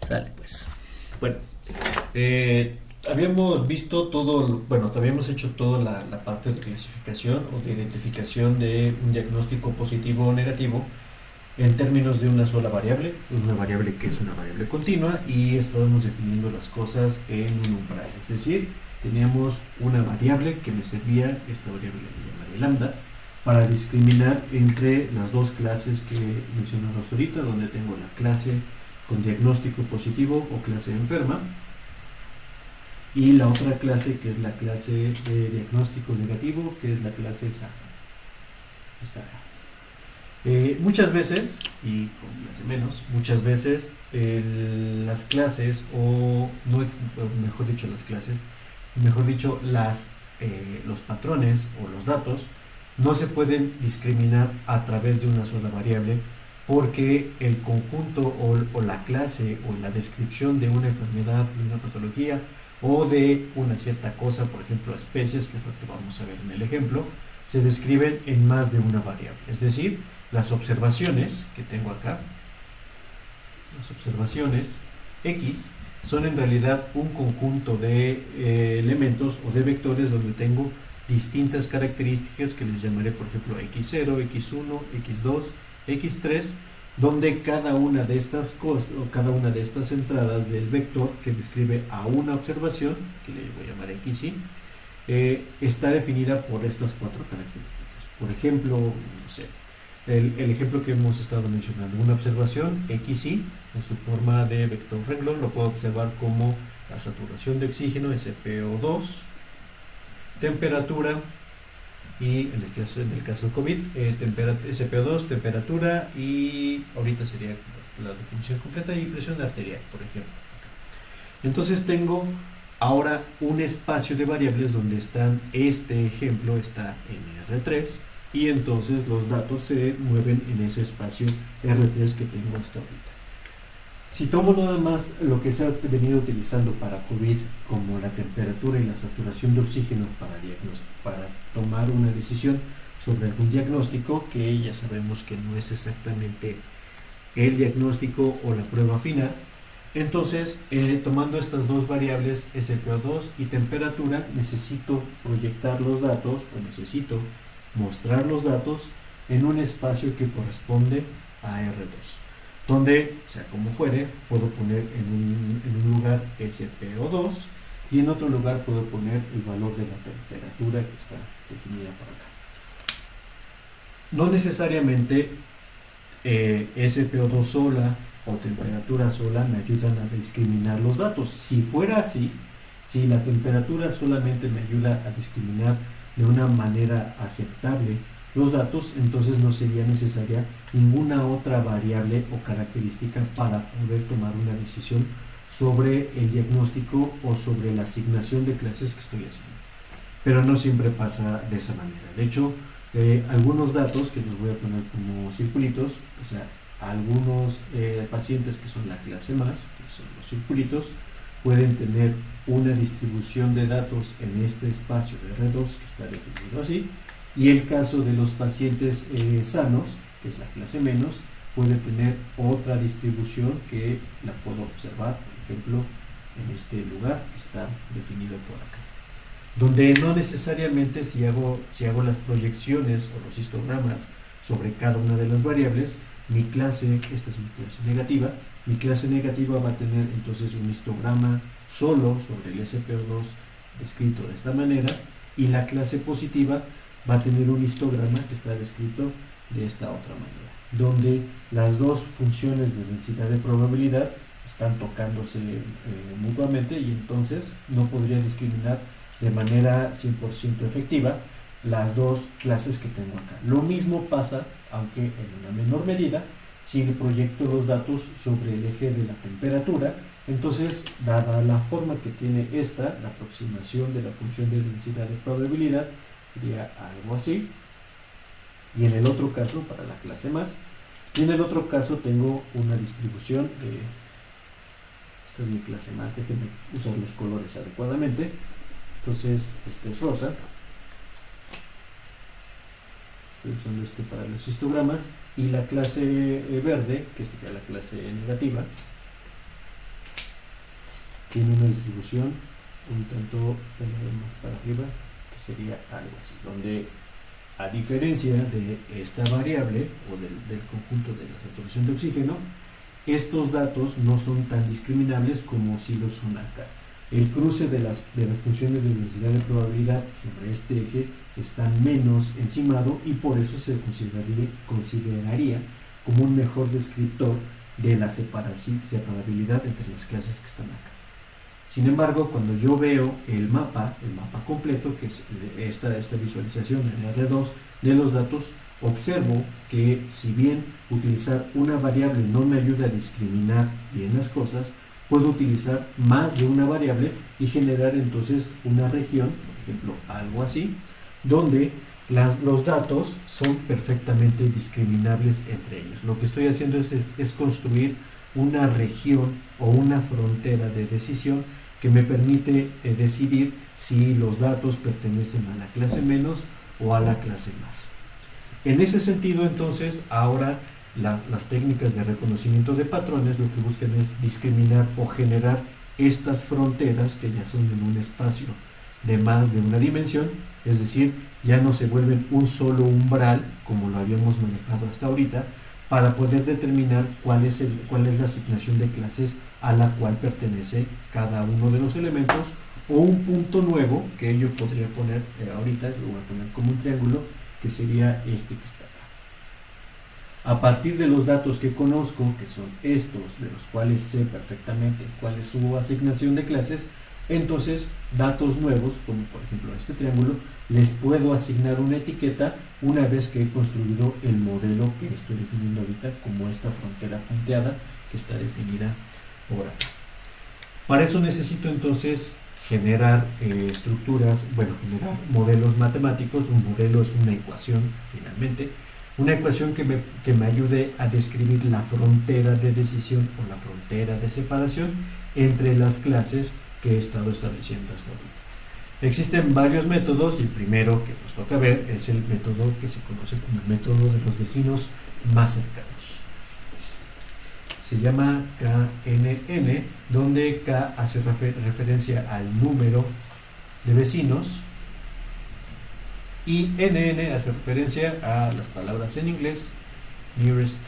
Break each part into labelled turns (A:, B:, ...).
A: Sale, pues. Bueno, habíamos visto todo, bueno, habíamos hecho toda la parte de clasificación o de identificación de un diagnóstico positivo o negativo en términos de una sola variable, una variable que es una variable continua, y estábamos definiendo las cosas en un umbral. Es decir, teníamos una variable que me servía, esta variable le llamaré lambda, para discriminar entre las dos clases que mencionamos hasta ahorita, donde tengo la clase con diagnóstico positivo o clase enferma, y la otra clase que es la clase de diagnóstico negativo, que es la clase sana. Está acá. Muchas veces, y con clase menos, muchas veces las clases, o no, mejor dicho las clases, mejor dicho los patrones o los datos, no se pueden discriminar a través de una sola variable, porque el conjunto o la clase o la descripción de una enfermedad, de una patología o de una cierta cosa, por ejemplo especies, que es lo que vamos a ver en el ejemplo, se describen en más de una variable. Es decir, las observaciones que tengo acá, las observaciones X, son en realidad un conjunto de elementos o de vectores donde tengo distintas características que les llamaré, por ejemplo, X0, X1, X2, X3, donde cada una de estas cosas o cada una de estas entradas del vector que describe a una observación, que le voy a llamar XY, está definida por estas cuatro características. Por ejemplo, no sé, el ejemplo que hemos estado mencionando, una observación XY en su forma de vector renglón, lo puedo observar como la saturación de oxígeno, SpO2, temperatura, y en el caso de COVID, SpO2, temperatura, y ahorita sería la definición completa, y presión arterial, por ejemplo. Entonces tengo ahora un espacio de variables donde están, este ejemplo está en R3, y entonces los datos se mueven en ese espacio R3 que tengo hasta ahorita. Si tomo nada más lo que se ha venido utilizando para COVID, como la temperatura y la saturación de oxígeno para tomar una decisión sobre algún diagnóstico, que ya sabemos que no es exactamente el diagnóstico o la prueba final, entonces tomando estas dos variables, SpO2 y temperatura, necesito proyectar los datos, o necesito mostrar los datos en un espacio que corresponde a R2, donde, sea como fuere, puedo poner en un lugar SpO2 y en otro lugar puedo poner el valor de la temperatura que está definida por acá. No necesariamente SpO2 sola o temperatura sola me ayudan a discriminar los datos. Si fuera así, si la temperatura solamente me ayuda a discriminar de una manera aceptable los datos, entonces no sería necesaria ninguna otra variable o característica para poder tomar una decisión sobre el diagnóstico o sobre la asignación de clases que estoy haciendo. Pero no siempre pasa de esa manera. De hecho, algunos datos que los voy a poner como circulitos, o sea, algunos pacientes que son la clase más, que son los circulitos, pueden tener una distribución de datos en este espacio de R2 que está definido así, y el caso de los pacientes sanos, que es la clase menos, puede tener otra distribución que la puedo observar, por ejemplo, en este lugar que está definido por acá, donde no necesariamente si hago las proyecciones o los histogramas sobre cada una de las variables, mi clase, esta es mi clase negativa, mi clase negativa va a tener entonces un histograma solo sobre el SpO2 descrito de esta manera, y la clase positiva va a tener un histograma que está descrito de esta otra manera, donde las dos funciones de densidad de probabilidad están tocándose mutuamente, y entonces no podría discriminar de manera 100% efectiva las dos clases que tengo acá. Lo mismo pasa, aunque en una menor medida, si le proyecto los datos sobre el eje de la temperatura. Entonces, dada la forma que tiene esta, la aproximación de la función de densidad de probabilidad sería algo así, y en el otro caso, para la clase más, y en el otro caso tengo una distribución esta es mi clase más, déjenme usar los colores adecuadamente. Entonces, este es rosa, estoy usando este para los histogramas, y la clase verde, que sería la clase negativa, tiene una distribución un tanto más para arriba, que sería algo así, donde a diferencia de esta variable o del conjunto de la saturación de oxígeno, estos datos no son tan discriminables como si lo son acá. El cruce de las funciones de densidad de probabilidad sobre este eje está menos encimado y por eso se consideraría como un mejor descriptor de la separabilidad entre las clases que están acá. Sin embargo, cuando yo veo el mapa completo, que es esta visualización en R2 de los datos, observo que si bien utilizar una variable no me ayuda a discriminar bien las cosas, puedo utilizar más de una variable y generar entonces una región, por ejemplo, algo así, donde los datos son perfectamente discriminables entre ellos. Lo que estoy haciendo es construir una región o una frontera de decisión que me permite decidir si los datos pertenecen a la clase menos o a la clase más. En ese sentido, entonces, ahora las técnicas de reconocimiento de patrones lo que buscan es discriminar o generar estas fronteras que ya son en un espacio de más de una dimensión, es decir, ya no se vuelven un solo umbral como lo habíamos manejado hasta ahorita, para poder determinar cuál es la asignación de clases a la cual pertenece cada uno de los elementos, o un punto nuevo que yo podría poner ahorita, lo voy a poner como un triángulo, que sería este que está acá. A partir de los datos que conozco, que son estos, de los cuales sé perfectamente cuál es su asignación de clases, entonces datos nuevos, como por ejemplo este triángulo, les puedo asignar una etiqueta una vez que he construido el modelo que estoy definiendo ahorita como esta frontera punteada que está definida por acá. Para eso necesito entonces generar generar modelos matemáticos. Un modelo es una ecuación, finalmente, una ecuación que me ayude a describir la frontera de decisión o la frontera de separación entre las clases que he estado estableciendo hasta ahorita. Existen varios métodos y el primero que nos toca ver es el método que se conoce como el método de los vecinos más cercanos. Se llama KNN, donde K hace referencia al número de vecinos y NN hace referencia a las palabras en inglés nearest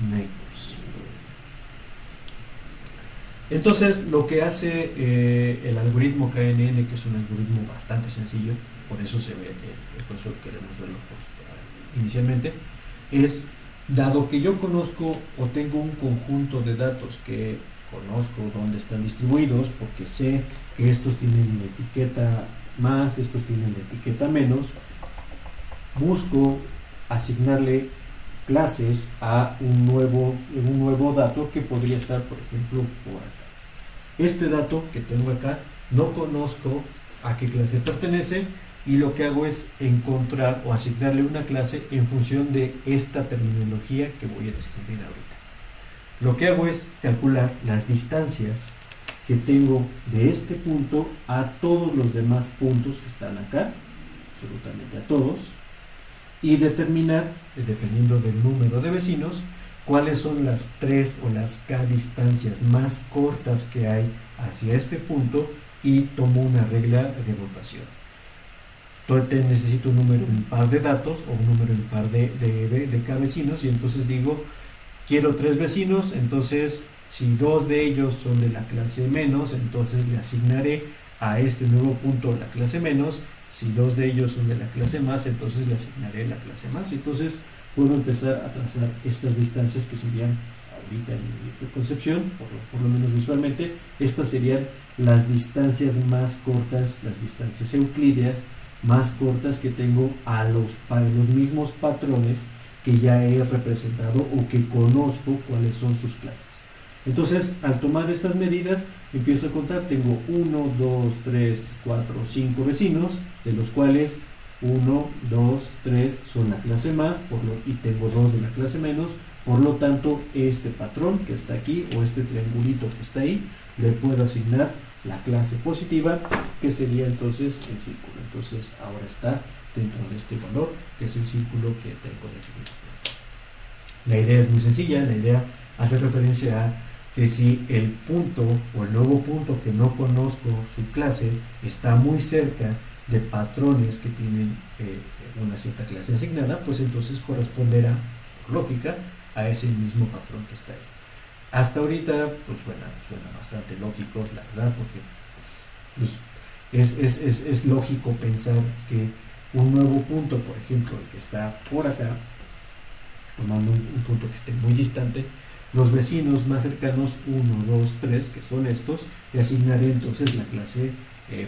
A: neighbors. Entonces, lo que hace el algoritmo KNN, que es un algoritmo bastante sencillo, por eso se ve, por eso queremos verlo inicialmente, es, dado que yo conozco o tengo un conjunto de datos que conozco dónde están distribuidos, porque sé que estos tienen la etiqueta más, estos tienen la etiqueta menos, busco asignarle clases a un nuevo dato que podría estar, por ejemplo, por acá. Este dato que tengo acá no conozco a qué clase pertenece y lo que hago es encontrar o asignarle una clase en función de esta terminología que voy a describir ahorita. Lo que hago es calcular las distancias que tengo de este punto a todos los demás puntos que están acá, absolutamente a todos, y determinar, dependiendo del número de vecinos, cuáles son las 3 o las k distancias más cortas que hay hacia este punto y tomo una regla de rotación. Entonces necesito un número impar de datos o un número impar de k vecinos y entonces digo, quiero 3 vecinos, entonces si 2 de ellos son de la clase menos, entonces le asignaré a este nuevo punto la clase menos. Si 2 de ellos son de la clase más, entonces le asignaré la clase más. Entonces puedo empezar a trazar estas distancias que serían, ahorita en mi concepción, por lo menos visualmente, estas serían las distancias más cortas, las distancias euclídeas más cortas que tengo a los mismos patrones que ya he representado o que conozco cuáles son sus clases. Entonces, al tomar estas medidas, empiezo a contar, tengo 1, 2, 3, 4, 5 vecinos, de los cuales 1, 2, 3 son la clase más, y tengo 2 de la clase menos, por lo tanto, este patrón que está aquí, o este triangulito que está ahí, le puedo asignar la clase positiva, que sería entonces el círculo. Entonces, ahora está dentro de este valor, que es el círculo que tengo definido. La idea es muy sencilla, la idea hace referencia a que si el punto o el nuevo punto que no conozco su clase está muy cerca de patrones que tienen una cierta clase asignada, pues entonces corresponderá, por lógica, a ese mismo patrón que está ahí. Hasta ahorita, pues suena bastante lógico, la verdad, porque pues, es lógico pensar que un nuevo punto, por ejemplo, el que está por acá, tomando un punto que esté muy distante, los vecinos más cercanos, 1, 2, 3, que son estos, le asignaré entonces la clase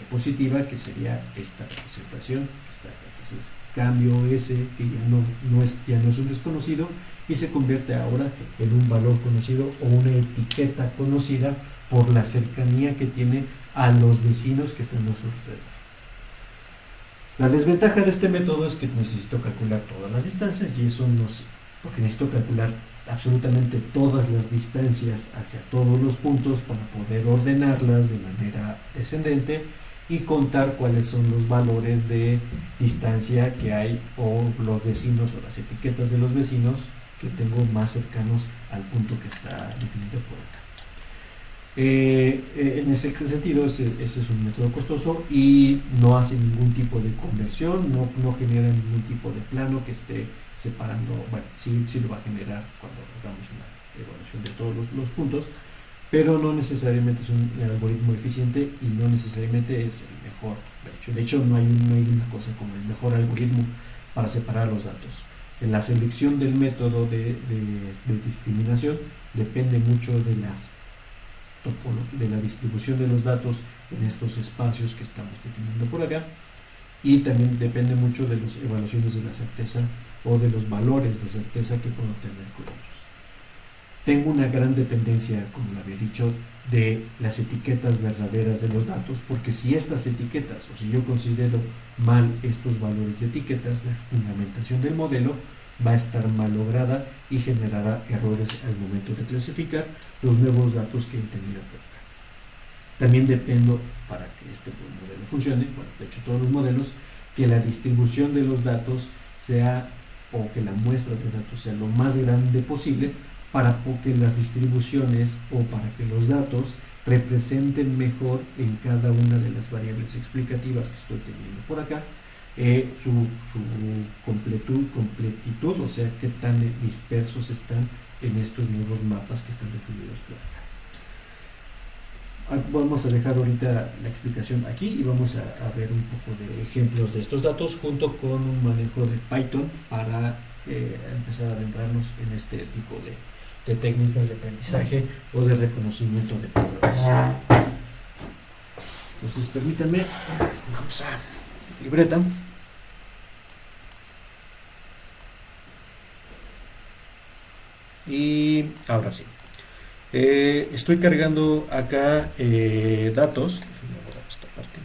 A: positiva, que sería esta representación que está acá. Entonces cambio ese, que ya no es un desconocido, y se convierte ahora en un valor conocido o una etiqueta conocida por la cercanía que tiene a los vecinos que están a nuestro alrededor. La desventaja de este método es que necesito calcular todas las distancias, y eso no sé, porque necesito calcular absolutamente todas las distancias hacia todos los puntos para poder ordenarlas de manera descendente y contar cuáles son los valores de distancia que hay, o los vecinos o las etiquetas de los vecinos que tengo más cercanos al punto que está definido por acá. En ese sentido, ese es un método costoso y no hace ningún tipo de conversión, no genera ningún tipo de plano que esté separando. Bueno, sí lo va a generar cuando hagamos una evaluación de todos los puntos, pero no necesariamente es un algoritmo eficiente y no necesariamente es el mejor. De hecho, no hay una cosa como el mejor algoritmo para separar los datos. En la selección del método de discriminación depende mucho de la distribución de los datos en estos espacios que estamos definiendo por acá, y también depende mucho de las evaluaciones de la certeza o de los valores de certeza que puedo tener con ellos. Tengo una gran dependencia, como lo había dicho, de las etiquetas verdaderas de los datos, porque si estas etiquetas, o si yo considero mal estos valores de etiquetas, la fundamentación del modelo va a estar mal lograda y generará errores al momento de clasificar los nuevos datos que he tenido por acá. También dependo, para que este modelo funcione, bueno, de hecho todos los modelos, que la distribución de los datos sea, o que la muestra de datos sea lo más grande posible, para que las distribuciones o para que los datos representen mejor en cada una de las variables explicativas que estoy teniendo por acá su completitud, o sea, qué tan dispersos están en estos nuevos mapas que están definidos por acá. Vamos a dejar ahorita la explicación aquí y vamos a ver un poco de ejemplos de estos datos junto con un manejo de Python para empezar a adentrarnos en este tipo de técnicas de aprendizaje o de reconocimiento de patrones. Entonces permítanme, vamos a libreta. Y ahora sí. Estoy cargando acá datos. Déjenme borrar esta parte.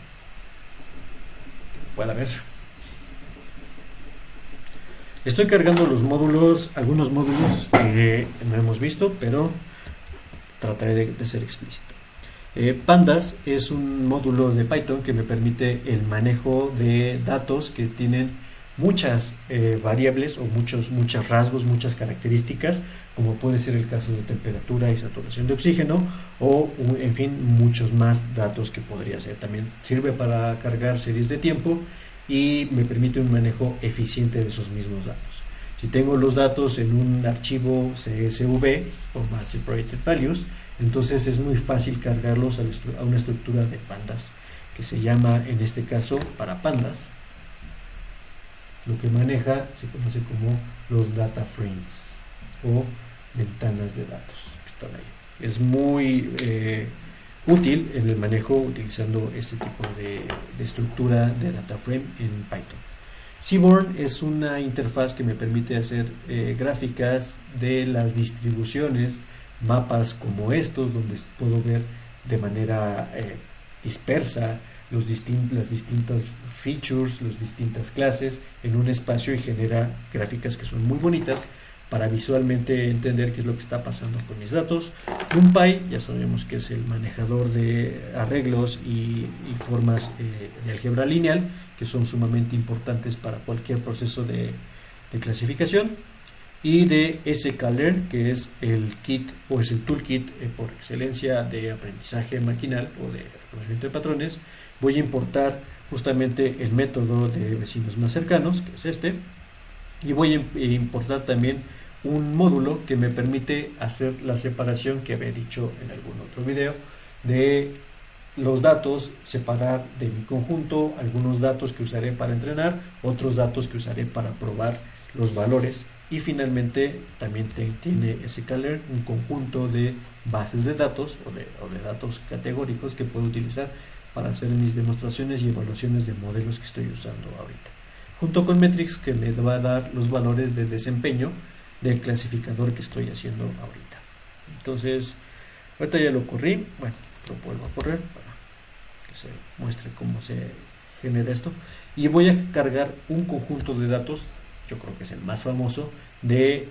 A: Pueda ver. Estoy cargando los módulos, algunos módulos que no hemos visto, pero trataré de ser explícito. Pandas es un módulo de Python que me permite el manejo de datos que tienen muchas variables o muchos rasgos, muchas características, como puede ser el caso de temperatura y saturación de oxígeno, o en fin, muchos más datos que podría ser. También sirve para cargar series de tiempo y me permite un manejo eficiente de esos mismos datos. Si tengo los datos en un archivo CSV o Mass Separated Values, entonces es muy fácil cargarlos a una estructura de pandas que se llama, en este caso, para pandas. Lo que maneja se conoce como los data frames o ventanas de datos que están ahí. Es muy útil en el manejo utilizando este tipo de estructura de data frame en Python. Seaborn es una interfaz que me permite hacer gráficas de las distribuciones, mapas como estos, donde puedo ver de manera dispersa las distintas features, las distintas clases en un espacio, y genera gráficas que son muy bonitas para visualmente entender qué es lo que está pasando con mis datos. NumPy, ya sabemos que es el manejador de arreglos y formas de álgebra lineal, que son sumamente importantes para cualquier proceso de clasificación. y de sklearn, que es el kit o es el toolkit por excelencia de aprendizaje maquinal o de reconocimiento de patrones. Voy a importar justamente el método de vecinos más cercanos, que es este, y voy a importar también un módulo que me permite hacer la separación que había dicho en algún otro video de los datos, separar de mi conjunto algunos datos que usaré para entrenar, otros datos que usaré para probar los valores, y finalmente también tiene sklearn un conjunto de bases de datos o de datos categóricos que puedo utilizar para hacer mis demostraciones y evaluaciones de modelos que estoy usando ahorita, junto con metrics que me va a dar los valores de desempeño del clasificador que estoy haciendo ahorita. Entonces ahorita ya lo corrí, bueno, lo vuelvo a correr para que se muestre cómo se genera esto, y voy a cargar un conjunto de datos, yo creo que es el más famoso, de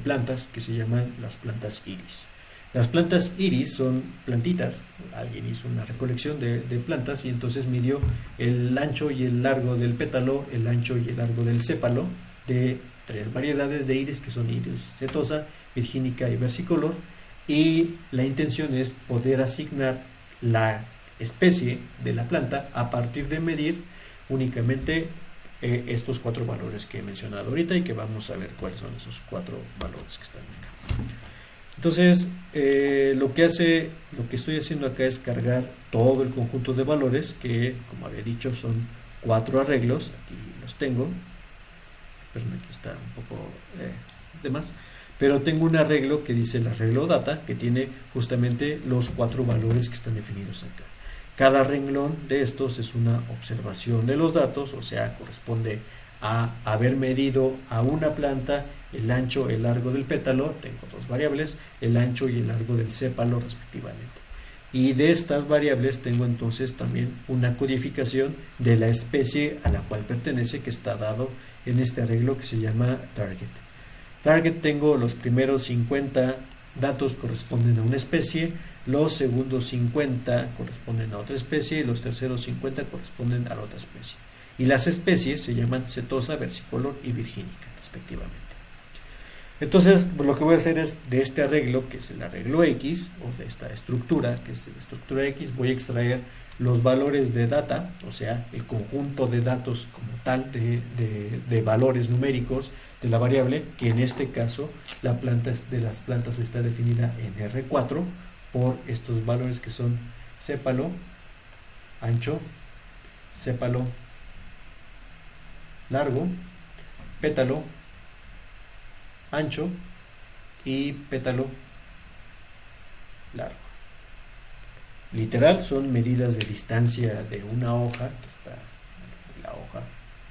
A: plantas que se llaman las plantas iris. Las plantas iris son plantitas, alguien hizo una recolección de plantas y entonces midió el ancho y el largo del pétalo, el ancho y el largo del sépalo de 3 variedades de iris, que son iris setosa, virgínica y versicolor, y la intención es poder asignar la especie de la planta a partir de medir únicamente estos 4 valores que he mencionado ahorita, y que vamos a ver cuáles son esos 4 valores que están acá. Entonces lo que estoy haciendo acá es cargar todo el conjunto de valores, que como había dicho son 4 arreglos. Aquí los tengo, perdón, aquí está un poco de más, pero tengo un arreglo que dice el arreglo data, que tiene justamente los 4 valores que están definidos acá. Cada renglón de estos es una observación de los datos, o sea, corresponde a haber medido a una planta el ancho, el largo del pétalo, tengo 2 variables, el ancho y el largo del sépalo respectivamente. Y de estas variables tengo entonces también una codificación de la especie a la cual pertenece, que está dado en este arreglo que se llama target. Target, tengo los primeros 50 datos corresponden a una especie, los segundos 50 corresponden a otra especie y los terceros 50 corresponden a la otra especie. Y las especies se llaman setosa, versicolor y virgínica respectivamente. Entonces lo que voy a hacer es, de este arreglo, que es el arreglo X, o de esta estructura, que es la estructura X, voy a extraer los valores de data, o sea, el conjunto de datos como tal, de valores numéricos de la variable, que en este caso la planta de las plantas está definida en R4 por estos valores que son sépalo, ancho, sépalo, largo, pétalo, ancho y pétalo largo. Literal, son medidas de distancia de una hoja, que está en la hoja,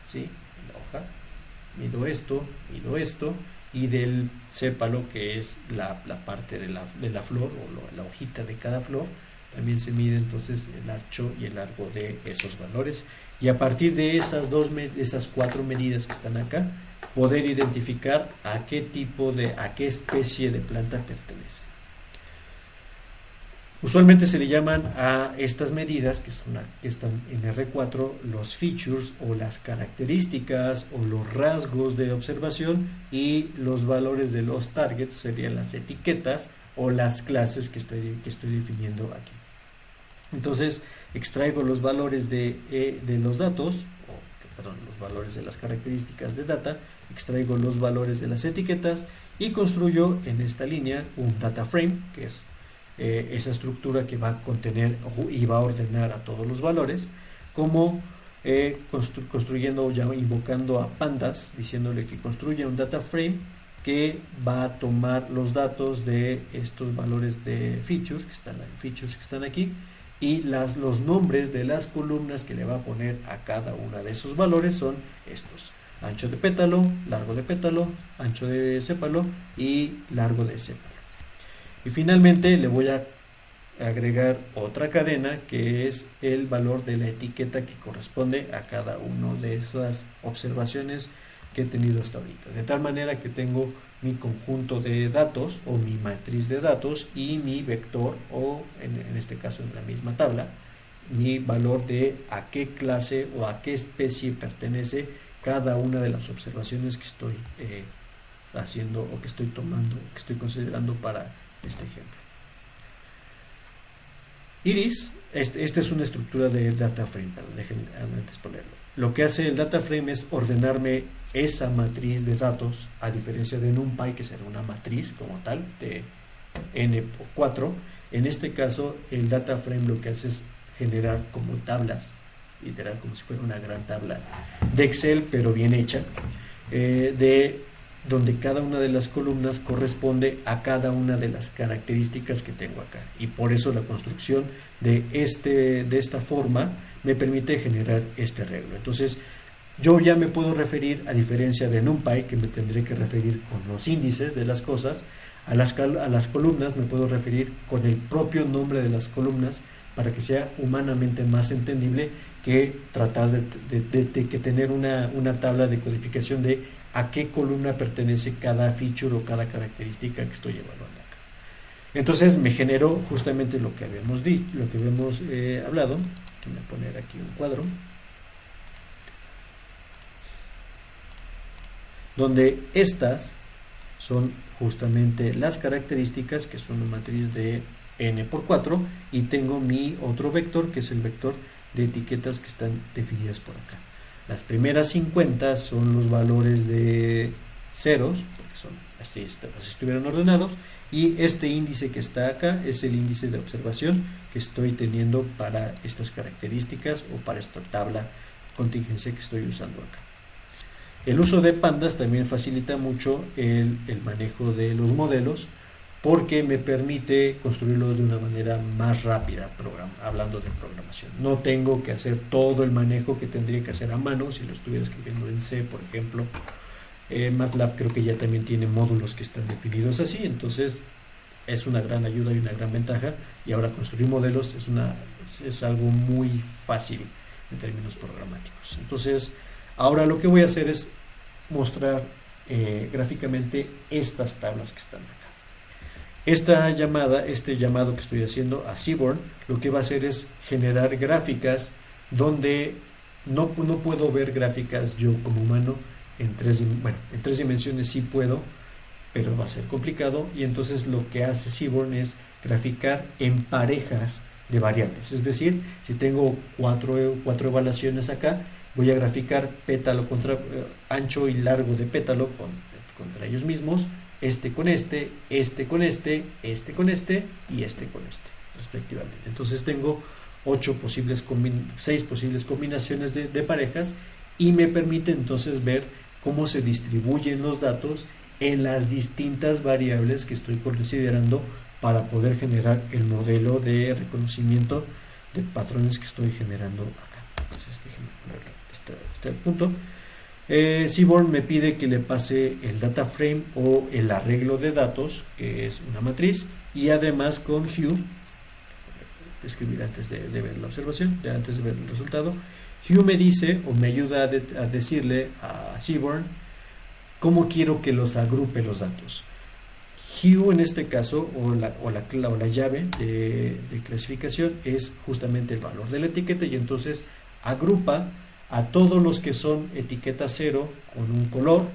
A: ¿sí? En la hoja, mido esto, y del sépalo, que es la parte de la flor, o la hojita de cada flor, también se mide entonces el ancho y el largo de esos valores, y a partir de esas 4 medidas que están acá, poder identificar a qué especie de planta pertenece. Usualmente se le llaman a estas medidas, que están en R4, los features o las características o los rasgos de observación, y los valores de los targets serían las etiquetas o las clases que estoy definiendo aquí. Entonces extraigo los valores de los datos, los valores de las características de data, extraigo los valores de las etiquetas y construyo en esta línea un data frame, que es esa estructura que va a contener y va a ordenar a todos los valores, como construyendo, ya invocando a pandas, diciéndole que construya un data frame que va a tomar los datos de estos valores de features que están aquí, y los nombres de las columnas que le va a poner a cada uno de esos valores son estos: ancho de pétalo, largo de pétalo, ancho de sépalo y largo de sépalo. Y finalmente le voy a agregar otra cadena, que es el valor de la etiqueta que corresponde a cada una de esas observaciones que he tenido hasta ahorita, de tal manera que tengo mi conjunto de datos o mi matriz de datos y mi vector, o en este caso en la misma tabla, mi valor de a qué clase o a qué especie pertenece cada una de las observaciones que estoy haciendo o que estoy tomando, que estoy considerando para este ejemplo. Iris, esta es una estructura de data frame, dejen antes ponerlo. Lo que hace el data frame es ordenarme esa matriz de datos, a diferencia de NumPy, que será una matriz como tal de n por 4. En este caso, el data frame lo que hace es generar como tablas, literal, como si fuera una gran tabla de Excel, pero bien hecha, de donde cada una de las columnas corresponde a cada una de las características que tengo acá, y por eso la construcción de esta forma me permite generar este arreglo. Entonces yo ya me puedo referir, a diferencia de NumPy, que me tendré que referir con los índices de las cosas, a las columnas me puedo referir con el propio nombre de las columnas, para que sea humanamente más entendible que tratar de que tener una tabla de codificación de a qué columna pertenece cada feature o cada característica que estoy evaluando acá. Entonces me generó justamente lo que habíamos dicho, lo que habíamos hablado. Voy a poner aquí un cuadro donde estas son justamente las características, que son una matriz de n por 4, y tengo mi otro vector, que es el vector de etiquetas que están definidas por acá. Las primeras 50 son los valores de ceros, porque son así estuvieron ordenados, y este índice que está acá es el índice de observación que estoy teniendo para estas características o para esta tabla contingencia que estoy usando acá. El uso de pandas también facilita mucho el manejo de los modelos, porque me permite construirlos de una manera más rápida, hablando de programación. No tengo que hacer todo el manejo que tendría que hacer a mano si lo estuviera escribiendo en C, por ejemplo. MATLAB creo que ya también tiene módulos que están definidos así, entonces es una gran ayuda y una gran ventaja, y ahora construir modelos es algo muy fácil en términos programáticos. Entonces ahora lo que voy a hacer es mostrar gráficamente estas tablas que están acá. Este llamado que estoy haciendo a Seaborn, lo que va a hacer es generar gráficas donde no puedo ver gráficas yo como humano en tres dimensiones sí puedo, pero va a ser complicado, y entonces lo que hace Seaborn es graficar en parejas de variables. Es decir, si tengo cuatro evaluaciones acá, voy a graficar pétalo contra ancho y largo de pétalo contra ellos mismos, este con este, este con este, este con este y este con este, respectivamente. Entonces tengo 6 posibles combinaciones de parejas, y me permite entonces ver cómo se distribuyen los datos en las distintas variables que estoy considerando para poder generar el modelo de reconocimiento de patrones que estoy generando acá. Entonces déjenme poner este punto. Seaborn me pide que le pase el data frame o el arreglo de datos, que es una matriz, y además con Hue, escribir antes de ver la observación, antes de ver el resultado. Hue me dice o me ayuda a decirle a Seaborn cómo quiero que los agrupe los datos. Hue en este caso, o la llave de clasificación, es justamente el valor de la etiqueta, y entonces agrupa a todos los que son etiqueta 0 con un color,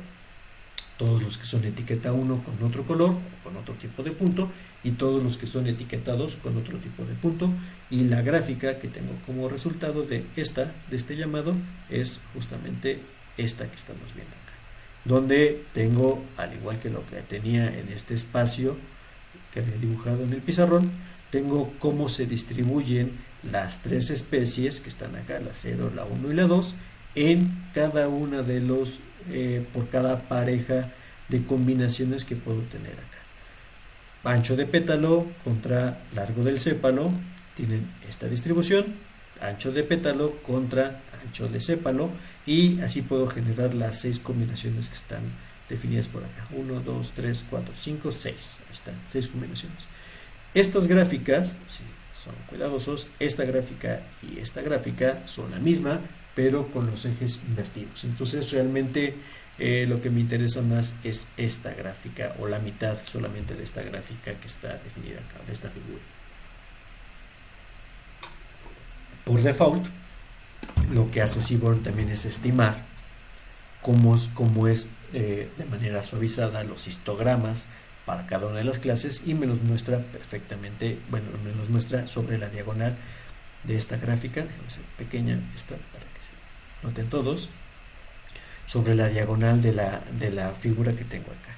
A: todos los que son etiqueta 1 con otro color o con otro tipo de punto, y todos los que son etiqueta 2 con otro tipo de punto. Y la gráfica que tengo como resultado de este llamado es justamente esta que estamos viendo acá, donde tengo, al igual que lo que tenía en este espacio que había dibujado en el pizarrón, tengo cómo se distribuyen las 3 especies que están acá, la 0, la 1 y la 2, en cada una de los, por cada pareja de combinaciones que puedo tener acá. Ancho de pétalo contra largo del sépalo tienen esta distribución, ancho de pétalo contra ancho de sépalo, y así puedo generar las 6 combinaciones que están definidas por acá. 1, 2, 3, 4, 5, 6. Ahí están, 6 combinaciones. Estas gráficas, si son cuidadosos, esta gráfica y esta gráfica son la misma, pero con los ejes invertidos. Entonces realmente lo que me interesa más es esta gráfica, o la mitad solamente de esta gráfica que está definida acá, de esta figura. Por default, lo que hace Seaborn también es estimar cómo es de manera suavizada los histogramas para cada una de las clases, y me los muestra perfectamente, bueno, me los muestra sobre la diagonal de esta gráfica. Déjame hacer pequeña esta para que se noten todos, sobre la diagonal de la figura que tengo acá.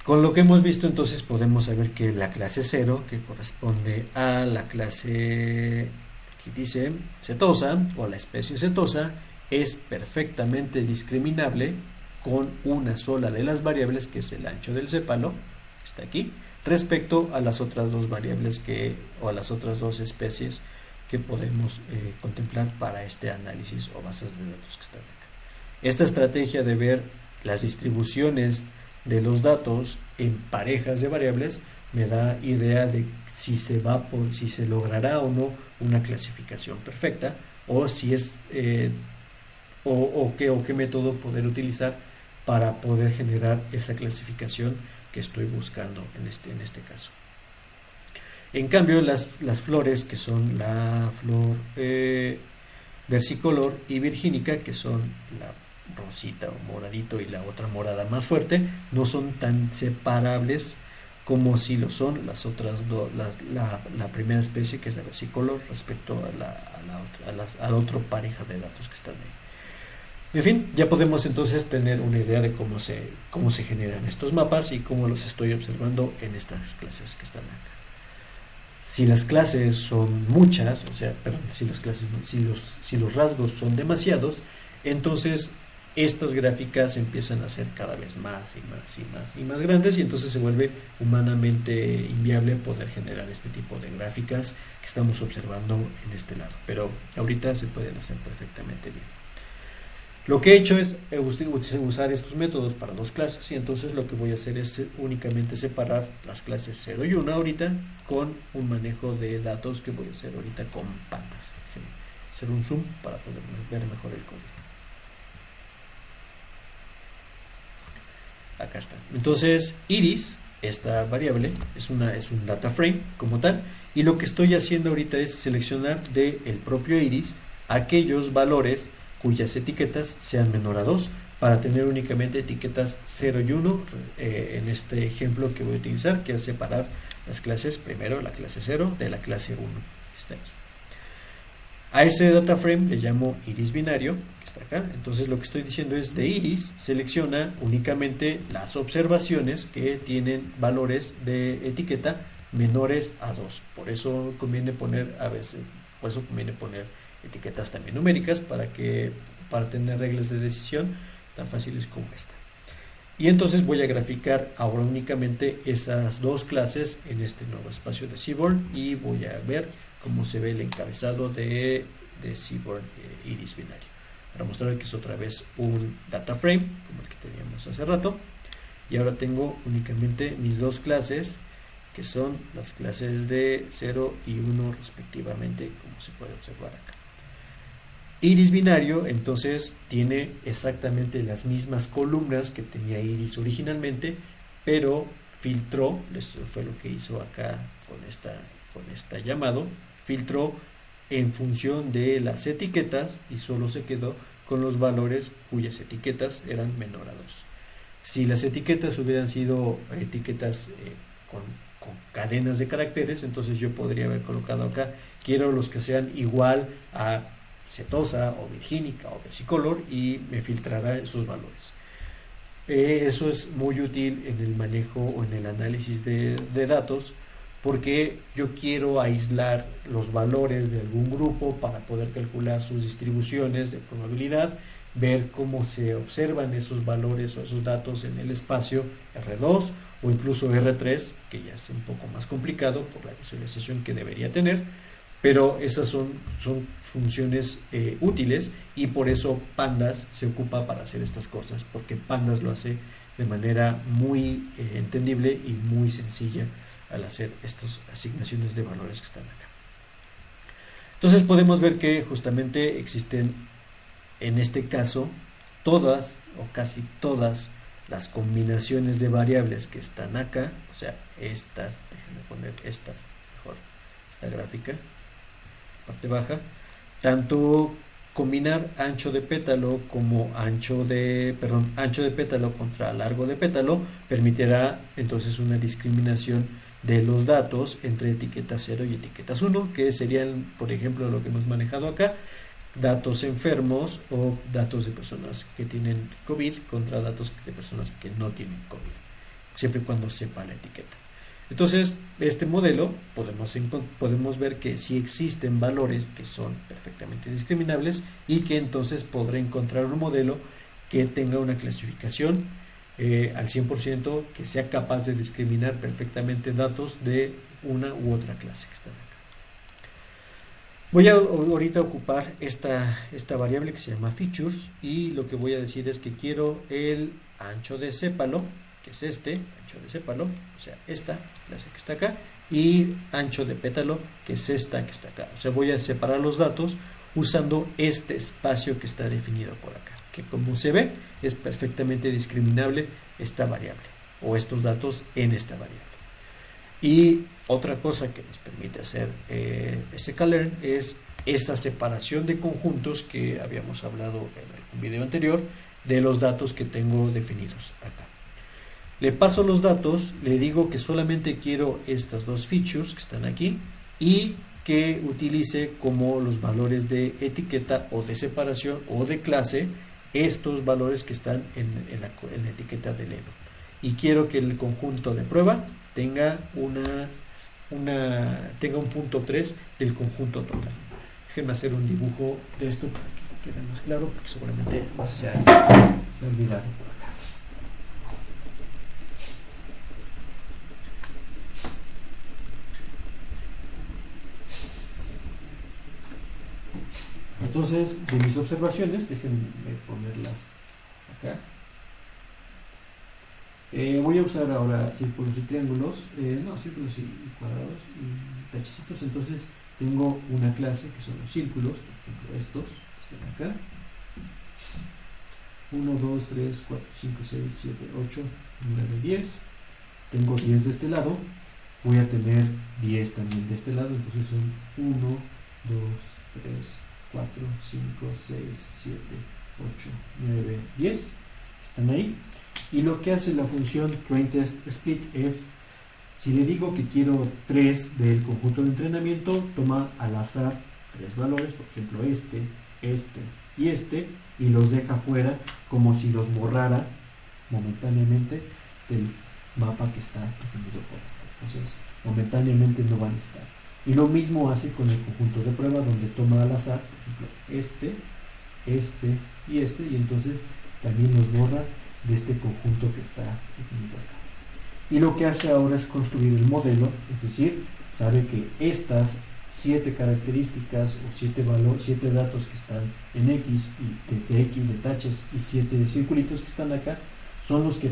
A: Con lo que hemos visto, entonces podemos saber que la clase 0, que corresponde a la clase, aquí dice setosa, o la especie setosa, es perfectamente discriminable con una sola de las variables, que es el ancho del sépalo, que está aquí, respecto a las otras dos variables o a las otras dos especies que podemos contemplar para este análisis o bases de datos que están acá. Esta estrategia de ver las distribuciones de los datos en parejas de variables me da idea de si se logrará o no una clasificación perfecta, o si es o qué método poder utilizar para poder generar esa clasificación que estoy buscando en este caso. En cambio, las flores, que son la flor versicolor y virgínica, que son la rosita o moradito y la otra morada más fuerte, no son tan separables como si lo son las otras dos, la primera especie, que es la versicolor, respecto a la otra pareja de datos que están ahí. En fin, ya podemos entonces tener una idea de cómo se generan estos mapas y cómo los estoy observando en estas clases que están acá. Si las clases son muchas, o sea, perdón, si los rasgos son demasiados, entonces estas gráficas empiezan a ser cada vez más y más grandes, y entonces se vuelve humanamente inviable poder generar este tipo de gráficas que estamos observando en este lado. Pero ahorita se pueden hacer perfectamente bien. Lo que he hecho es usar estos métodos para dos clases, y entonces lo que voy a hacer es únicamente separar las clases 0 y 1 ahorita con un manejo de datos que voy a hacer ahorita con pandas. Hacer un zoom para poder ver mejor el código. Acá está. Entonces, iris, esta variable, es un data frame como tal, y lo que estoy haciendo ahorita es seleccionar del propio iris aquellos valores cuyas etiquetas sean menor a 2, para tener únicamente etiquetas 0 y 1. En este ejemplo que voy a utilizar, quiero separar las clases, primero la clase 0 de la clase 1, que está aquí. A ese data frame le llamo iris binario, que está acá. Entonces lo que estoy diciendo es, de iris selecciona únicamente las observaciones que tienen valores de etiqueta menores a 2. Por eso conviene poner etiquetas también numéricas para tener reglas de decisión tan fáciles como esta. Y entonces voy a graficar ahora únicamente esas dos clases en este nuevo espacio de Seaborn, y voy a ver cómo se ve el encabezado de Seaborn iris binario, para mostrar que es otra vez un data frame como el que teníamos hace rato, y ahora tengo únicamente mis dos clases, que son las clases de 0 y 1 respectivamente, como se puede observar acá. Iris binario entonces tiene exactamente las mismas columnas que tenía iris originalmente, pero filtró, eso fue lo que hizo acá con esta llamado, filtró en función de las etiquetas y solo se quedó con los valores cuyas etiquetas eran menor a 2. Si las etiquetas hubieran sido etiquetas con cadenas de caracteres, entonces yo podría haber colocado acá, quiero los que sean igual a setosa o virgínica o versicolor, y me filtrará esos valores. Eso es muy útil en el manejo o en el análisis de datos, porque yo quiero aislar los valores de algún grupo para poder calcular sus distribuciones de probabilidad, ver cómo se observan esos valores o esos datos en el espacio R2 o incluso R3, que ya es un poco más complicado por la visualización que debería tener. Pero esas son funciones útiles, y por eso Pandas se ocupa para hacer estas cosas, porque Pandas lo hace de manera muy entendible y muy sencilla al hacer estas asignaciones de valores que están acá. Entonces podemos ver que justamente existen, en este caso, todas o casi todas las combinaciones de variables que están acá, o sea, estas, déjenme poner esta gráfica, parte baja, tanto
B: combinar ancho de pétalo como ancho de pétalo contra largo de pétalo permitirá entonces una discriminación de los datos entre etiquetas 0 y etiquetas 1, que serían, por ejemplo, lo que hemos manejado acá, datos enfermos o datos de personas que tienen COVID contra datos de personas que no tienen COVID, siempre y cuando sepa la etiqueta. Entonces, este modelo podemos ver que sí existen valores que son perfectamente discriminables y que entonces podré encontrar un modelo que tenga una clasificación al 100%, que sea capaz de discriminar perfectamente datos de una u otra clase que están acá. Voy a ahorita ocupar esta variable que se llama features, y lo que voy a decir es que quiero el ancho de sépalo, que es este ancho de sépalo, o sea, esta clase que está acá, y ancho de pétalo, que es esta que está acá. O sea, voy a separar los datos usando este espacio que está definido por acá, que como se ve es perfectamente discriminable esta variable o estos datos en esta variable. Y otra cosa que nos permite hacer sklearn es esa separación de conjuntos que habíamos hablado en un video anterior de los datos que tengo definidos acá. Le paso los datos, le digo que solamente quiero estas dos features que están aquí y que utilice como los valores de etiqueta o de separación o de clase estos valores que están en la etiqueta de label. Y quiero que el conjunto de prueba tenga tenga un punto 3 del conjunto total. Déjenme hacer un dibujo de esto para que quede más claro, porque seguramente se ha olvidado por acá. Entonces, de mis observaciones, déjenme ponerlas acá. Voy a usar ahora círculos y triángulos, círculos y cuadrados y tachecitos. Entonces tengo una clase que son los círculos, por ejemplo estos que están acá, 1, 2, 3, 4, 5, 6, 7, 8, 9, 10. Tengo 10 de este lado, voy a tener 10 también de este lado, entonces son 1, 2, 3, 4, 5, 6, 7, 8, 9, 10. Están ahí. Y lo que hace la función trainTestSplit es, si le digo que quiero 3 del conjunto de entrenamiento, toma al azar 3 valores, por ejemplo este y los deja fuera como si los borrara momentáneamente del mapa que está definido por acá. Entonces, momentáneamente no van a estar. Y lo mismo hace con el conjunto de prueba, donde toma al azar, por ejemplo, y entonces también los borra de este conjunto que está definido acá. Y lo que hace ahora es construir el modelo, es decir, sabe que estas 7 características o 7 datos que están en X y de X, de taches, y 7 circulitos que están acá, son los que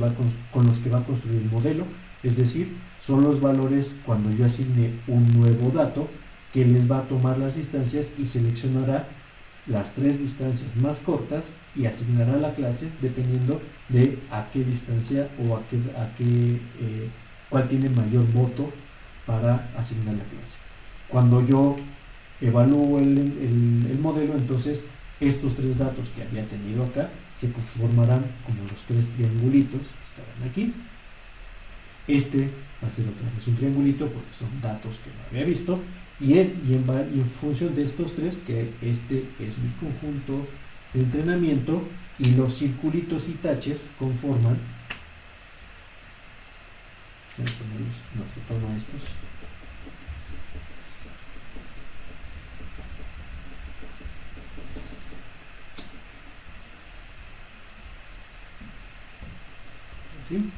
B: con los que va a construir el modelo, es decir, son los valores cuando yo asigne un nuevo dato que les va a tomar las distancias y seleccionará las 3 distancias más cortas y asignará la clase dependiendo de a qué distancia o cuál tiene mayor voto para asignar la clase. Cuando yo evalúo el modelo, entonces estos 3 datos que había tenido acá se conformarán como los 3 triangulitos que estaban aquí. Este va a ser otra vez un triangulito porque son datos que no había visto. Y en función de estos 3, que este es mi conjunto de entrenamiento, y los circulitos y taches conforman, voy a ponerlos en otro tono estos, ¿sí?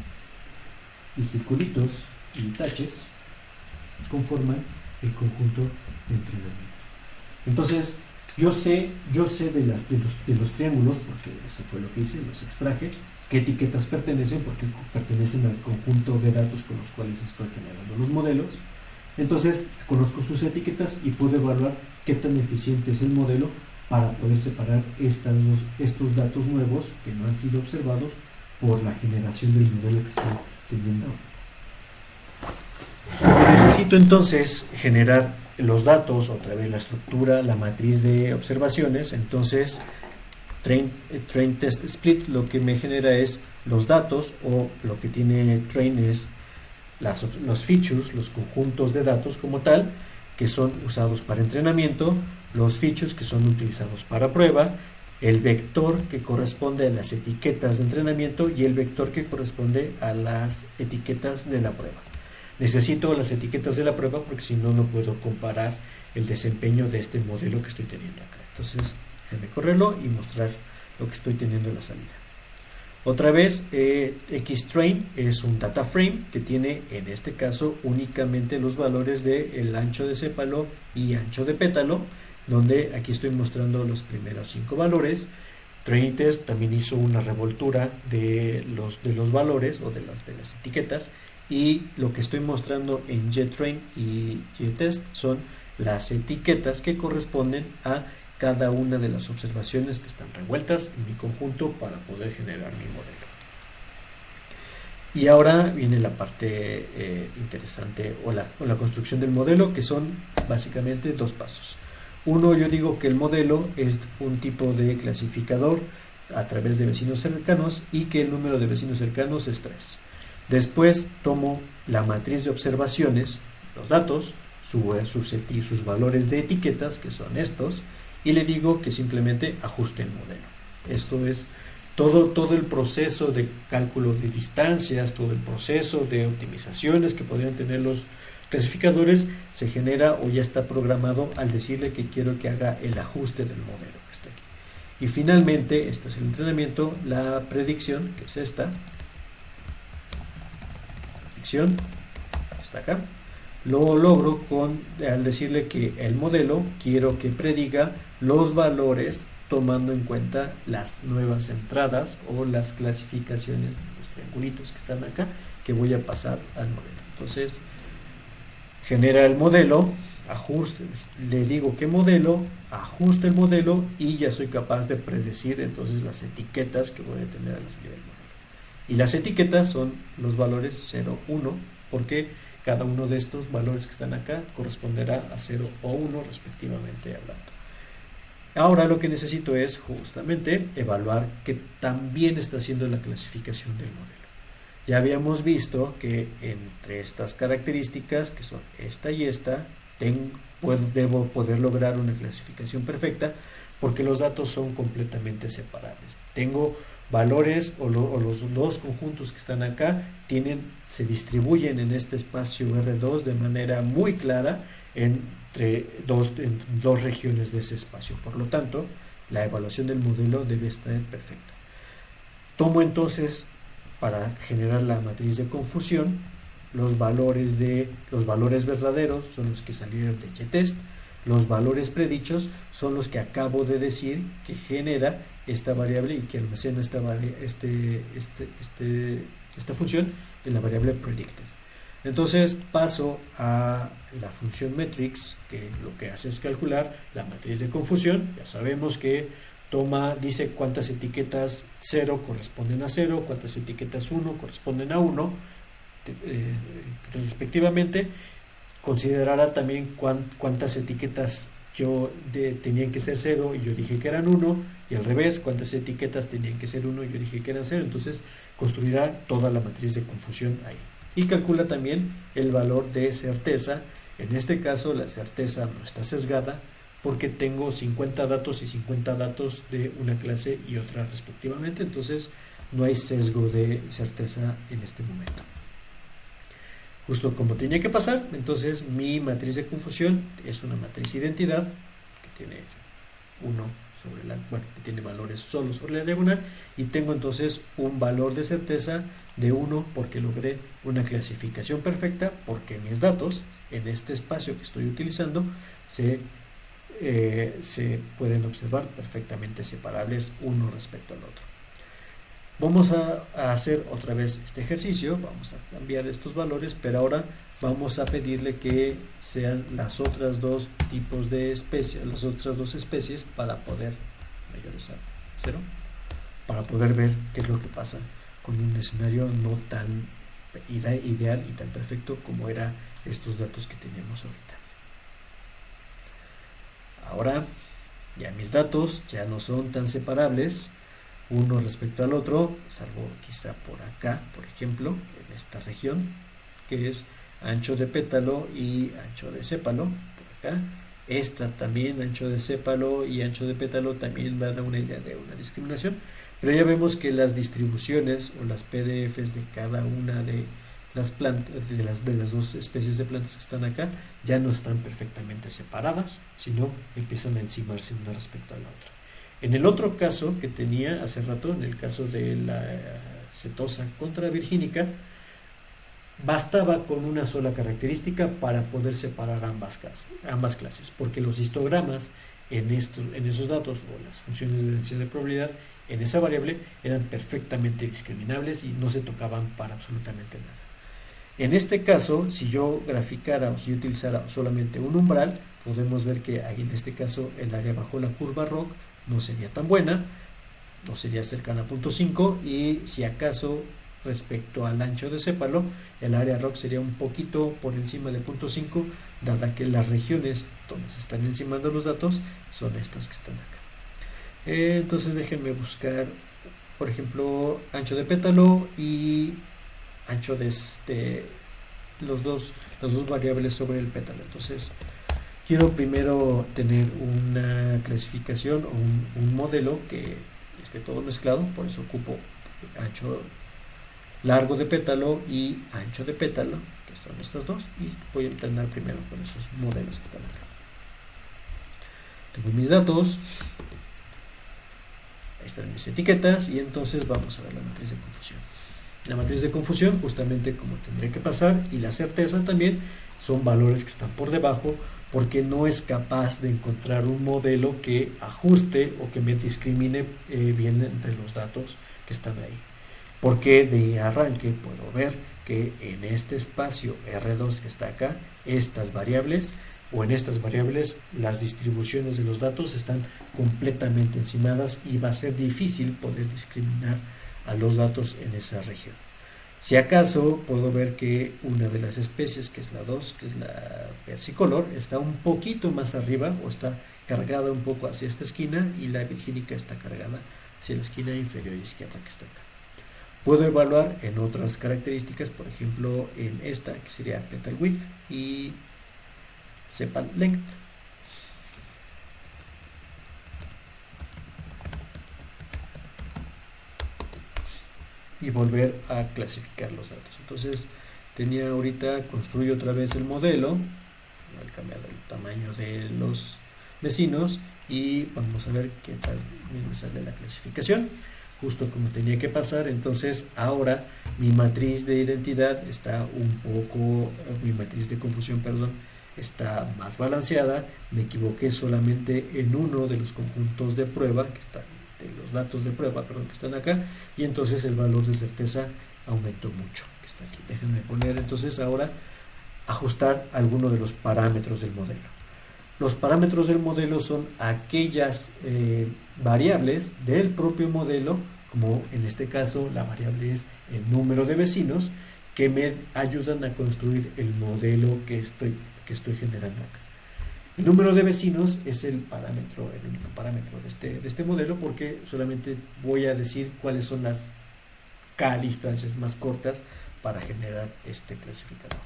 B: Y circulitos y taches conforman el conjunto de entrenamiento. Entonces, yo sé de los triángulos, porque eso fue lo que hice, los extraje, qué etiquetas pertenecen, porque pertenecen al conjunto de datos con los cuales estoy generando los modelos. Entonces, conozco sus etiquetas y puedo evaluar qué tan eficiente es el modelo para poder separar estos datos nuevos que no han sido observados por la generación del modelo que estoy teniendo ahora.
A: Necesito entonces generar los datos, otra vez la estructura, la matriz de observaciones. Entonces train test split lo que me genera es los datos, o lo que tiene train es los features, los conjuntos de datos como tal, que son usados para entrenamiento, los features que son utilizados para prueba, el vector que corresponde a las etiquetas de entrenamiento y el vector que corresponde a las etiquetas de la prueba. Necesito las etiquetas de la prueba porque si no, no puedo comparar el desempeño de este modelo que estoy teniendo acá. Entonces, déjenme correrlo y mostrar lo que estoy teniendo en la salida. Otra vez, xtrain es un data frame que tiene, en este caso, únicamente los valores del ancho de sépalo y ancho de pétalo, donde aquí estoy mostrando los primeros 5 valores. TrainTest también hizo una revoltura de los valores o de las etiquetas, y lo que estoy mostrando en JTrain y JTest son las etiquetas que corresponden a cada una de las observaciones que están revueltas en mi conjunto para poder generar mi modelo. Y ahora viene la parte interesante, o la construcción del modelo, que son básicamente 2 pasos. Uno, yo digo que el modelo es un tipo de clasificador a través de vecinos cercanos y que el número de vecinos cercanos es 3. Después tomo la matriz de observaciones, los datos, sus valores de etiquetas, que son estos, y le digo que simplemente ajuste el modelo. Esto es todo el proceso de cálculo de distancias, todo el proceso de optimizaciones que podrían tener los clasificadores, se genera o ya está programado al decirle que quiero que haga el ajuste del modelo que está aquí. Y finalmente, este es el entrenamiento, la predicción, que es esta. Predicción, está acá. Lo logro al decirle que el modelo quiero que prediga los valores tomando en cuenta las nuevas entradas o las clasificaciones de los triangulitos que están acá, que voy a pasar al modelo. Entonces, genera el modelo, ajuste, le digo qué modelo, ajuste el modelo y ya soy capaz de predecir entonces las etiquetas que voy a tener a la salida del modelo. Y las etiquetas son los valores 0, 1, porque cada uno de estos valores que están acá corresponderá a 0 o 1 respectivamente hablando. Ahora lo que necesito es justamente evaluar que también está haciendo la clasificación del modelo. Ya habíamos visto que entre estas características, que son esta y esta, debo poder lograr una clasificación perfecta porque los datos son completamente separables. Tengo valores o los dos conjuntos que están acá se distribuyen en este espacio R2 de manera muy clara entre dos regiones de ese espacio. Por lo tanto, la evaluación del modelo debe estar perfecta. Tomo entonces, para generar la matriz de confusión, los valores verdaderos son los que salieron de JTest, los valores predichos son los que acabo de decir que genera esta variable y que almacena esta función en la variable predicted. Entonces paso a la función metrics, que lo que hace es calcular la matriz de confusión. Ya sabemos que dice cuántas etiquetas 0 corresponden a 0, cuántas etiquetas 1 corresponden a 1, respectivamente. Considerará también cuántas etiquetas tenían que ser 0 y yo dije que eran 1, y al revés, cuántas etiquetas tenían que ser 1 y yo dije que eran 0. Entonces construirá toda la matriz de confusión ahí. Y calcula también el valor de certeza. En este caso la certeza no está sesgada porque tengo 50 datos y 50 datos de una clase y otra respectivamente, entonces no hay sesgo de certeza en este momento. Justo como tenía que pasar, entonces mi matriz de confusión es una matriz identidad que tiene que tiene valores solo sobre la diagonal, y tengo entonces un valor de certeza de 1 porque logré una clasificación perfecta, porque mis datos en este espacio que estoy utilizando se pueden observar perfectamente separables uno respecto al otro. Vamos a hacer otra vez este ejercicio, vamos a cambiar estos valores, pero ahora vamos a pedirle que sean las otras dos tipos de especies, las otras dos especies, para poder mayorizar 0, para poder ver qué es lo que pasa con un escenario no tan ideal y tan perfecto como era estos datos que tenemos ahorita. Ahora ya mis datos ya no son tan separables uno respecto al otro, salvo quizá por acá, por ejemplo, en esta región, que es ancho de pétalo y ancho de sépalo, por acá. Esta también, ancho de sépalo y ancho de pétalo, también va a dar una idea de una discriminación, pero ya vemos que las distribuciones o las PDFs de cada una de las plantas, de las dos especies de plantas que están acá, ya no están perfectamente separadas, sino empiezan a encimarse una respecto a la otra. En el otro caso que tenía hace rato, en el caso de la setosa contra virgínica, bastaba con una sola característica para poder separar ambas clases, porque los histogramas en esos datos o las funciones de densidad de probabilidad en esa variable eran perfectamente discriminables y no se tocaban para absolutamente nada. En este caso, si yo graficara o si yo utilizara solamente un umbral, podemos ver que en este caso el área bajo la curva ROC no sería tan buena, no sería cercana a 0.5, y si acaso respecto al ancho de sépalo, el área ROC sería un poquito por encima de 0.5, dada que las regiones donde se están encimando los datos son estas que están acá. Entonces déjenme buscar, por ejemplo, ancho de pétalo y ancho de las dos variables sobre el pétalo. Entonces quiero primero tener una clasificación o un modelo que esté todo mezclado, por eso ocupo ancho largo de pétalo y ancho de pétalo, que son estas dos, y voy a entrenar primero con esos modelos que están acá. Tengo mis datos, ahí están mis etiquetas, y entonces vamos a ver la matriz de confusión. La matriz de confusión, justamente como tendría que pasar, y la certeza también, son valores que están por debajo, porque no es capaz de encontrar un modelo que ajuste o que me discrimine bien entre los datos que están ahí. Porque de arranque puedo ver que en este espacio R2 que está acá, estas variables las distribuciones de los datos están completamente encimadas y va a ser difícil poder discriminar a los datos en esa región. Si acaso puedo ver que una de las especies, que es la 2, que es la versicolor, está un poquito más arriba o está cargada un poco hacia esta esquina, y la virgínica está cargada hacia la esquina inferior izquierda que está acá. Puedo evaluar en otras características, por ejemplo en esta que sería petal width y sepal length. Y volver a clasificar los datos. Entonces tenía ahorita, construyo otra vez el modelo, voy a cambiar el tamaño de los vecinos y vamos a ver qué tal me sale la clasificación, justo como tenía que pasar. Entonces ahora mi matriz de identidad está mi matriz de confusión, perdón, está más balanceada. Me equivoqué solamente en uno de los conjuntos de prueba que están, de los datos de prueba, perdón, que están acá, y entonces el valor de certeza aumentó mucho, que está aquí. Déjenme poner entonces ahora ajustar alguno de los parámetros del modelo. Los parámetros del modelo son aquellas variables del propio modelo, como en este caso la variable es el número de vecinos, que me ayudan a construir el modelo que estoy generando acá. El número de vecinos es el único parámetro de este modelo, porque solamente voy a decir cuáles son las k distancias más cortas para generar este clasificador.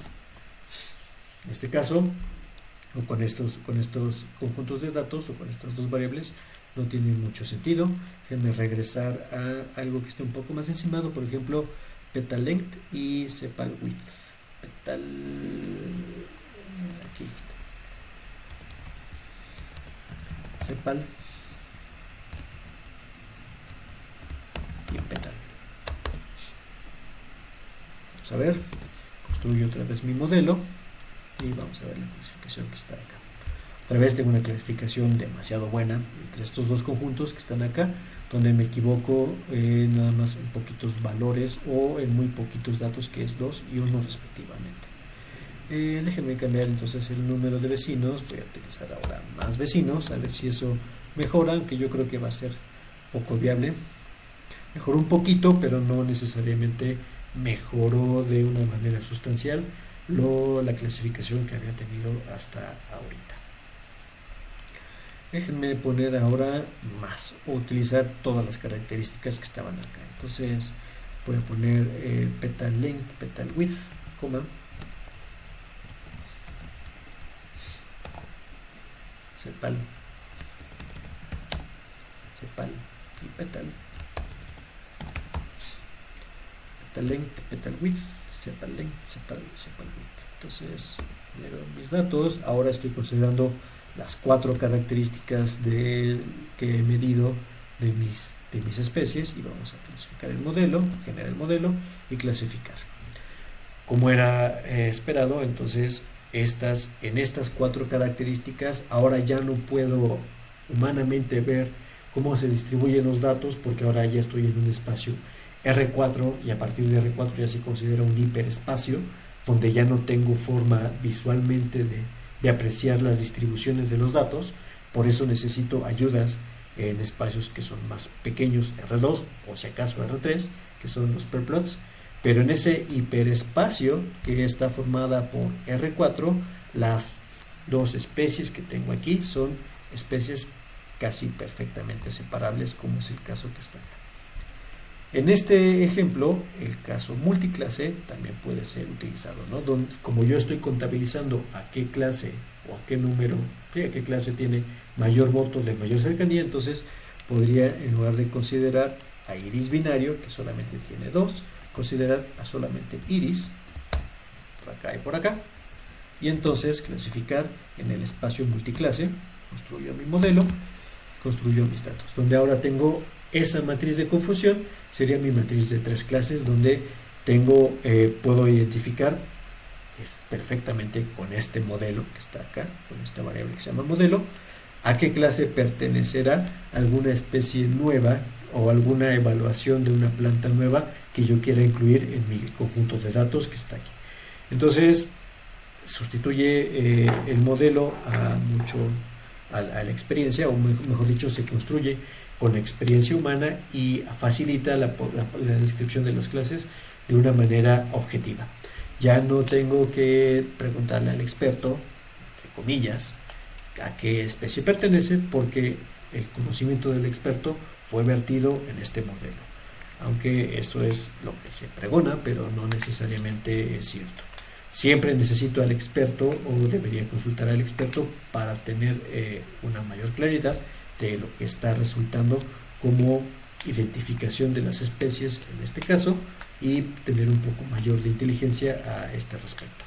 A: En este caso, o con estos conjuntos de datos o con estas dos variables, no tiene mucho sentido. Déjenme regresar a algo que esté un poco más encimado, por ejemplo, petal length y sepal width. Petal, aquí, sepal y petal. Vamos a ver, construyo otra vez mi modelo y vamos a ver la clasificación que está acá. Otra vez tengo una clasificación demasiado buena entre estos dos conjuntos que están acá, donde me equivoco nada más en poquitos valores o en muy poquitos datos, que es 2 y 1 respectivamente. Déjenme cambiar entonces el número de vecinos. Voy a utilizar ahora más vecinos, a ver si eso mejora, aunque yo creo que va a ser poco viable. Mejoró un poquito, pero no necesariamente mejoró de una manera sustancial.
B: la clasificación que había tenido hasta ahorita. Déjenme poner ahora más, o utilizar todas las características que estaban acá. Entonces voy a poner petal length, petal width, coma, sepal y petal length, petal width, sepal length, sepal width. Entonces, mis datos, ahora estoy considerando las 4 características que he medido de mis especies, y vamos a clasificar el modelo, generar el modelo y clasificar. Como era esperado, entonces en estas 4 características ahora ya no puedo humanamente ver cómo se distribuyen los datos, porque ahora ya estoy en un espacio R4, y a partir de R4 ya se considera un hiperespacio, donde ya no tengo forma visualmente de apreciar las distribuciones de los datos. Por eso necesito ayudas en espacios que son más pequeños, R2 o si acaso R3, que son los perplots. Pero en ese hiperespacio que está formada por R4, las 2 especies que tengo aquí son especies casi perfectamente separables, como es el caso que está acá. En este ejemplo, el caso multiclase también puede ser utilizado, ¿no? Como yo estoy contabilizando a qué clase o a qué número, a qué clase tiene mayor voto de mayor cercanía, entonces podría, en lugar de considerar a iris binario, que solamente tiene 2, considerar a solamente iris, por acá y por acá, y entonces clasificar en el espacio multiclase. Construyo mi modelo, construyo mis datos, donde ahora tengo esa matriz de confusión. Sería mi matriz de 3 clases, donde puedo identificar perfectamente con este modelo que está acá, con esta variable que se llama modelo, a qué clase pertenecerá alguna especie nueva o alguna evaluación de una planta nueva que yo quiera incluir en mi conjunto de datos que está aquí. Entonces sustituye el modelo a la experiencia, o mejor dicho, se construye con la experiencia humana y facilita la descripción de las clases de una manera objetiva. Ya no tengo que preguntarle al experto, entre comillas, a qué especie pertenece, porque el conocimiento del experto fue vertido en este modelo. Aunque eso es lo que se pregona, pero no necesariamente es cierto. Siempre necesito al experto, o debería consultar al experto, para tener una mayor claridad de lo que está resultando como identificación de las especies en este caso, y tener un poco mayor de inteligencia a este respecto.